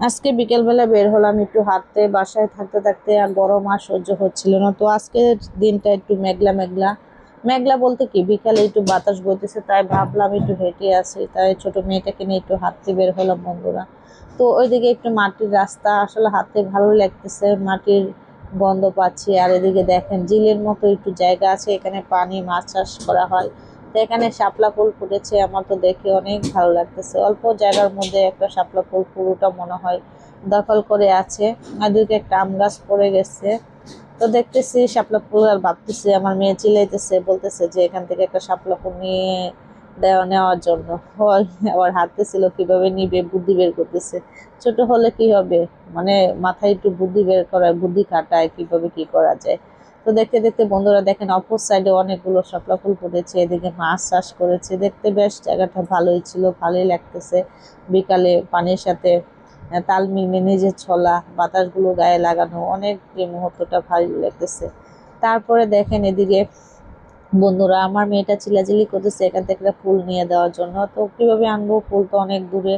আজকে বিকেলবেলা বের হলাম একটু হাঁটতে, বাসায় থাকতে থাকতে আর গরম আর সহ্য হচ্ছিল না। তো আজকের দিনটা একটু মেঘলা মেঘলা। মেঘলা বলতে কি, বিকালে একটু বাতাস বইতেছে, তাই ভাবলাম একটু হেঁটে আসি, তাই ছোট মেয়েটাকে নিয়ে একটু হাঁটতে বের হলাম বন্ধুরা। তো ওইদিকে একটু মাটির রাস্তা, আসলে হাঁটতে ভালো লাগতেছে, মাটির গন্ধ পাচ্ছি। আর এদিকে দেখেন জিলের মতো একটু জায়গা আছে, এখানে পানি মাছ চাষ করা হয়। তো এখানে শাপলা ফুল ফুটেছে, আমার তো দেখে অনেক ভালো লাগতেছে। অল্প জায়গার মধ্যে একটা শাপলা ফুল পুরোটা মনে হয় দখল করে আছে। আর দুইটা একটা আম গাছ পড়ে গেছে। তো দেখতেছি শাপলা ফুল আর ভাবতেছি, আমার মেয়ে চিল্লাইতেছে, বলতেছে যে এখান থেকে একটা শাপলা ফুল নিয়ে নেওয়ার জন্য। হয় আবার হাঁটতেছিল, কিভাবে নিবে বুদ্ধি বের করতেছে। ছোট হলে কি হবে, মানে মাথায় একটু বুদ্ধি বের করায়, বুদ্ধি খাটায় কিভাবে কি করা যায়। তো দেখতে দেখতে বন্ধুরা দেখেন অপর সাইডে অনেকগুলো শাপলা ফুল ফুটেছে, এদিকে মাছ চাষ করেছে। দেখতে বেশ জায়গাটা ভালোই ছিল, ভালোই লাগতেছে। বিকালে পানির সাথে তাল মিলিয়ে নিজে ছলা বাতাসগুলো গায়ে লাগানো, অনেক এই মুহূর্তটা ভালো লাগতেছে। তারপরে দেখেন এদিকে বন্ধুরা আমার মেয়েটা চিল্লাচিল্লি করতেছে এখান থেকে একটা ফুল নিয়ে দেওয়ার জন্য। তো কিভাবে আনবো, ফুল তো অনেক দূরে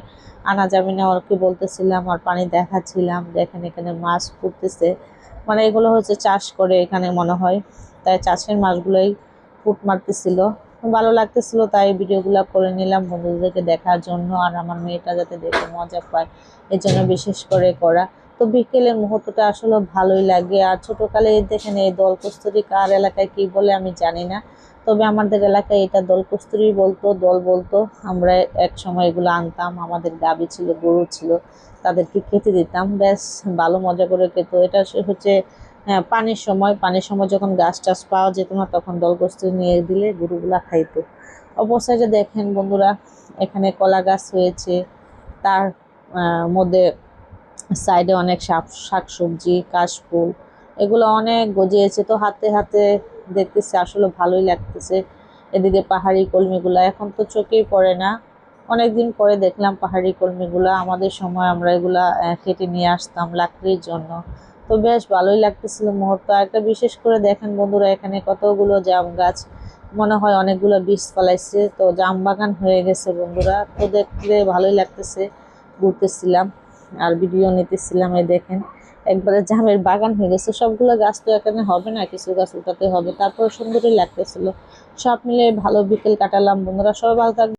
আনা যাবে না। ওকে বলতেছিলাম আর পানি দেখাচ্ছিলাম, দেখেন এখানে মাছ ফুটতেছে, মানে এগুলো হচ্ছে চাষ করে এখানে মনে হয়, তাই চাষের মাছগুলোই ফুট মারতেছিল। ভালো লাগতেছিল, তাই ভিডিওগুলো করে নিলাম বন্ধুদেরকে দেখার জন্য, আর আমার মেয়েটা যাতে দেখে মজা পায় এই জন্য বিশেষ করে করা। তো বিকেলের মুহূর্তটা আসলে ভালোই লাগে। আর ছোটকালে দেখেন এই দল কস্তুরি কার এলাকায় কি বলে আমি জানি না, তবে আমাদের এলাকায় এটা দল কস্তুরি বলতো, দল বলতো। আমরা এক সময় এগুলো আনতাম, আমাদের গাভী ছিল, গরু ছিল, তাদেরকে খেতে দিতাম, বেশ ভালো মজা করে খেত। এটা হচ্ছে পানির সময়, পানির সময় যখন গাছ টাছ পাওয়া যেত না, তখন দল কস্তুরি নিয়ে দিলে গরুগুলা খাইতো। অবস্থায় দেখেন বন্ধুরা এখানে কলা গাছ হয়েছে, তার মধ্যে সাইডে অনেক শাকসবজি, কাশফুল, এগুলো অনেক গজিয়েছে। তো হাতে হাতে দেখতেছি, আসলে ভালোই লাগতেছে। এদিকে পাহাড়ি কলমিগুলা এখন তো চোখেই পড়ে না, অনেকদিন পরে দেখলাম পাহাড়ি কলমিগুলা। আমাদের সময় আমরা এগুলা কেটে নিয়ে আসতাম লাকড়ির জন্য। তো বেশ ভালোই লাগতেছিল মুহূর্ত। একটা বিশেষ করে দেখেন বন্ধুরা এখানে কতগুলো জাম গাছ, মনে হয় অনেকগুলো বীজ ফলাইছে, তো জাম বাগান হয়ে গেছে বন্ধুরা। তো দেখতে ভালোই লাগতেছে, ঘুরতেছিলাম আর ভিডিও নিতেছিলাম। এই দেখেন একবারে জামের বাগান হয়ে গেছে। সবগুলো গাছ তো এখানে হবে না, কিছু গাছ উঠাতে হবে, তারপর সুন্দরই লাগতেছিল। সব মিলে ভালো বিকেল কাটালাম বন্ধুরা। সবাই ভালো থাকবে।